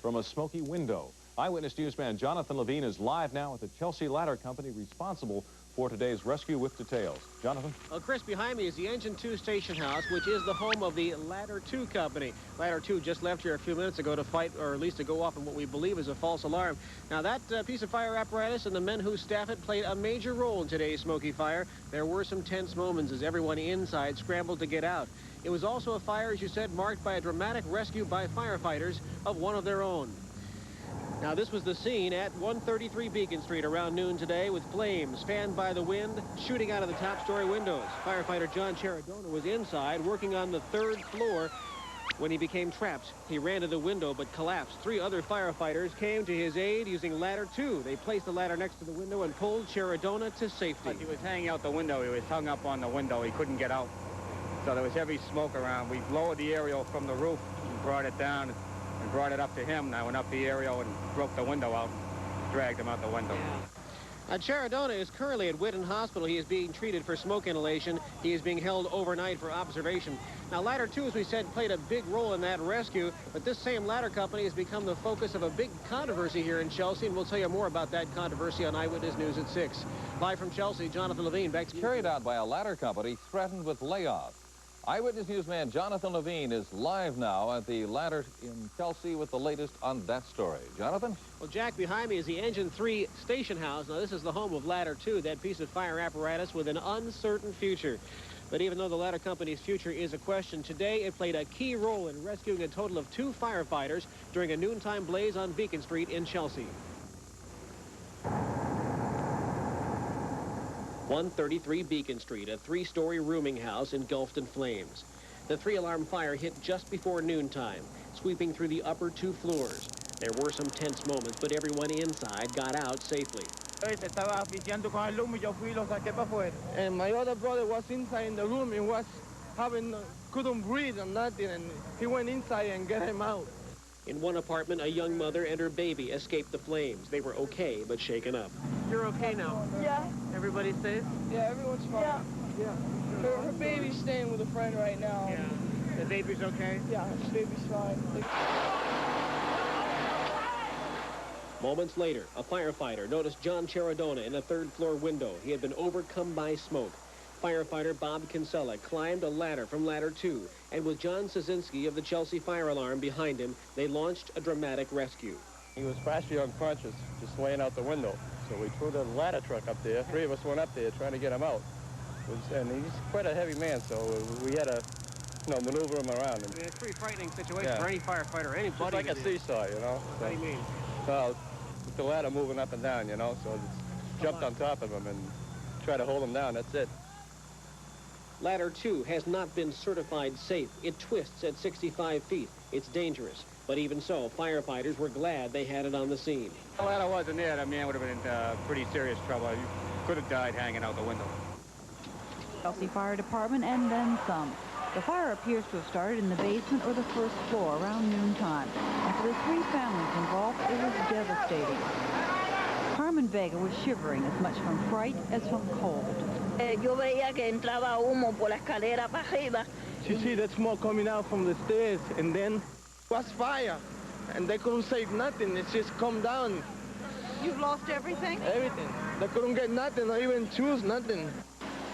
from a smoky window. Eyewitness newsman Jonathan Levine is live now at the Chelsea Ladder Company responsible for today's rescue with details. Jonathan? Well, Chris, behind me is the Engine 2 station house, which is the home of the Ladder 2 company. Ladder 2 just left here a few minutes ago to fight, or at least to go off in what we believe is a false alarm. Now, that piece of fire apparatus and the men who staff it played a major role in today's smoky fire. There were some tense moments as everyone inside scrambled to get out. It was also a fire, as you said, marked by a dramatic rescue by firefighters of one of their own. Now, this was the scene at 133 Beacon Street around noon today, with flames fanned by the wind shooting out of the top-story windows. Firefighter John Chiaradonna was inside working on the 3rd floor when he became trapped. He ran to the window but collapsed. 3 other firefighters came to his aid using Ladder 2. They placed the ladder next to the window and pulled Chiaradonna to safety. He was hanging out the window. He was hung up on the window. He couldn't get out. So there was heavy smoke around. We lowered the aerial from the roof and brought it down and brought it up to him. I went up the aerial and broke the window out, dragged him out the window. Now, Chiaradonna is currently at Whitten Hospital. He is being treated for smoke inhalation. He is being held overnight for observation. Now, Ladder 2, as we said, played a big role in that rescue, but this same ladder company has become the focus of a big controversy here in Chelsea, and we'll tell you more about that controversy on Eyewitness News at 6. Live from Chelsea, Jonathan Levine, back to you. Carried out by a ladder company threatened with layoff. Eyewitness newsman Jonathan Levine is live now at the Ladder in Chelsea with the latest on that story. Jonathan? Well, Jack, behind me is the Engine 3 station house. Now, this is the home of Ladder 2, that piece of fire apparatus with an uncertain future. But even though the Ladder Company's future is a question, today it played a key role in rescuing a total of 2 firefighters during a noontime blaze on Beacon Street in Chelsea. 133 Beacon Street, a 3-story rooming house engulfed in flames. The 3-alarm fire hit just before noontime, sweeping through the upper 2 floors. There were some tense moments, but everyone inside got out safely. And my other brother was inside in the room and couldn't breathe or nothing, and he went inside and got him out. In one apartment, a young mother and her baby escaped the flames. They were okay, but shaken up. You're okay now? Yeah. Everybody's safe? Yeah, everyone's fine. Yeah. Her baby's staying with a friend right now. Yeah. The baby's okay? Yeah, the baby's fine. Moments later, a firefighter noticed John Chiaradonna in a 3rd-floor window. He had been overcome by smoke. Firefighter Bob Kinsella climbed a ladder from Ladder 2, and with John Szynski of the Chelsea fire alarm behind him, they launched a dramatic rescue. He was partially unconscious, just laying out the window. So we threw the ladder truck up there. 3 of us went up there trying to get him out. And he's quite a heavy man, so we had to, maneuver him around. It's a pretty frightening situation for any firefighter, anybody. Just like a seesaw, you know. So, what do you mean? Well, with the ladder moving up and down, you know, so it's jumped on top of him and try to hold him down, that's it. Ladder 2 has not been certified safe. It twists at 65 feet. It's dangerous. But even so, firefighters were glad they had it on the scene. If the ladder wasn't there, that man would have been in pretty serious trouble. He could have died hanging out the window. Chelsea Fire Department and then some. The fire appears to have started in the basement or the 1st floor around noontime. And for the 3 families involved, it was devastating. Carmen Vega was shivering as much from fright as from cold. Yo veía que entraba humo por la escalera para arriba. You see that smoke coming out from the stairs, and then it was fire, and they couldn't save nothing. It just come down. You've lost everything? Everything. They couldn't get nothing, not even shoes, nothing.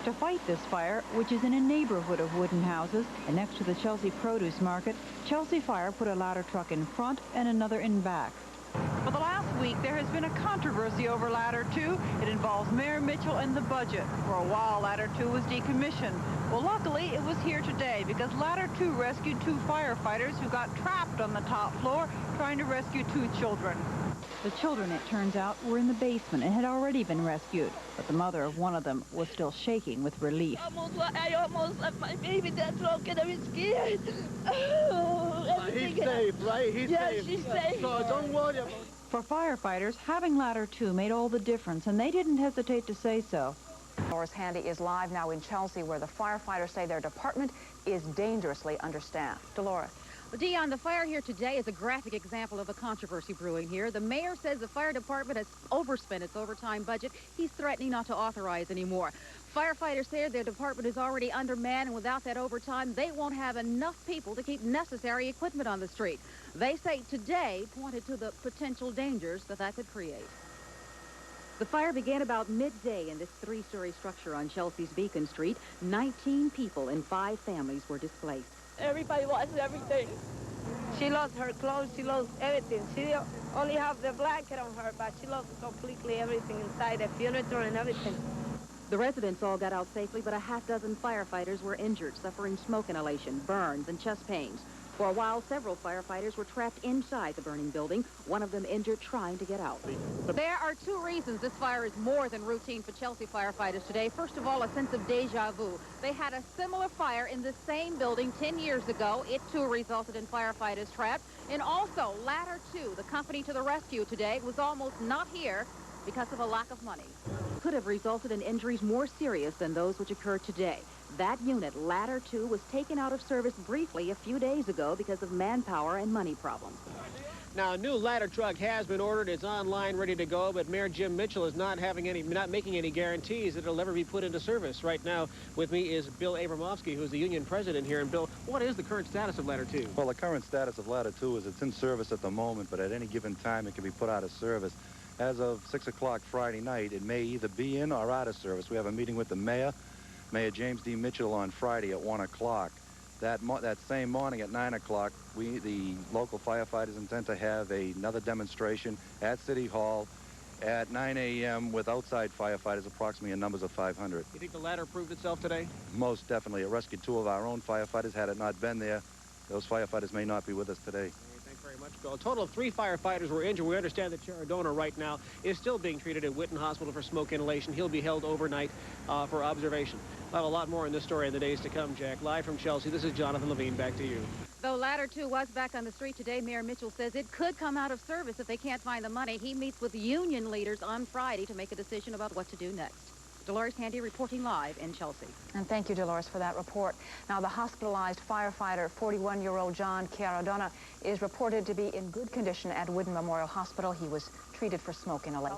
To fight this fire, which is in a neighborhood of wooden houses and next to the Chelsea produce market, Chelsea Fire put a ladder truck in front and another in back. For the last week, there has been a controversy over Ladder 2. It involves Mayor Mitchell and the budget. For a while, Ladder 2 was decommissioned. Well, luckily, it was here today because Ladder 2 rescued 2 firefighters who got trapped on the top floor trying to rescue 2 children. The children, it turns out, were in the basement and had already been rescued. But the mother of one of them was still shaking with relief. I almost left my baby that broke and I was scared. He's safe, right? He's safe. She's safe. So don't worry about it. For firefighters, having Ladder 2 made all the difference, and they didn't hesitate to say so. Dolores Handy is live now in Chelsea, where the firefighters say their department is dangerously understaffed. Dolores. Well, Dion, the fire here today is a graphic example of the controversy brewing here. The mayor says the fire department has overspent its overtime budget. He's threatening not to authorize any more. Firefighters say their department is already undermanned, and without that overtime, they won't have enough people to keep necessary equipment on the street. They say today pointed to the potential dangers that could create. The fire began about midday in this three-story structure on Chelsea's Beacon Street. 19 people and 5 families were displaced. Everybody lost everything. She lost her clothes, she lost everything. She only have the blanket on her, but she lost completely everything inside, the furniture and everything. The residents all got out safely, but a half-dozen firefighters were injured, suffering smoke inhalation, burns, and chest pains. For a while, several firefighters were trapped inside the burning building, one of them injured trying to get out. There are 2 reasons this fire is more than routine for Chelsea firefighters today. First of all, a sense of deja vu. They had a similar fire in the same building 10 years ago. It, too, resulted in firefighters trapped. And also, Ladder 2, the company to the rescue today, was almost not here because of a lack of money. Could have resulted in injuries more serious than those which occurred today. That unit, Ladder 2, was taken out of service briefly a few days ago because of manpower and money problems. Now, a new ladder truck has been ordered. It's online, ready to go, but Mayor Jim Mitchell is not making any guarantees that it'll ever be put into service. Right now, with me is Bill Abramovsky, who's the union president here. And Bill, what is the current status of Ladder 2? Well, the current status of Ladder 2 is it's in service at the moment, but at any given time it can be put out of service. As of 6 o'clock Friday night, it may either be in or out of service. We have a meeting with the mayor, Mayor James D. Mitchell, on Friday at 1 o'clock. That same morning at 9 o'clock, we, the local firefighters, intend to have another demonstration at City Hall at 9 a.m. with outside firefighters, approximately in numbers of 500. You think the ladder proved itself today? Most definitely. It rescued 2 of our own firefighters. Had it not been there, those firefighters may not be with us today. Thanks very much, Bill. A total of 3 firefighters were injured. We understand that Chiaradonna right now is still being treated at Whitten Hospital for smoke inhalation. He'll be held overnight for observation. We'll have a lot more in this story in the days to come, Jack. Live from Chelsea, this is Jonathan Levine. Back to you. Though Ladder 2 was back on the street today, Mayor Mitchell says it could come out of service if they can't find the money. He meets with union leaders on Friday to make a decision about what to do next. Dolores Handy reporting live in Chelsea. And thank you, Dolores, for that report. Now, the hospitalized firefighter, 41-year-old John Chiaradonna, is reported to be in good condition at Whitten Memorial Hospital. He was treated for smoke inhalation.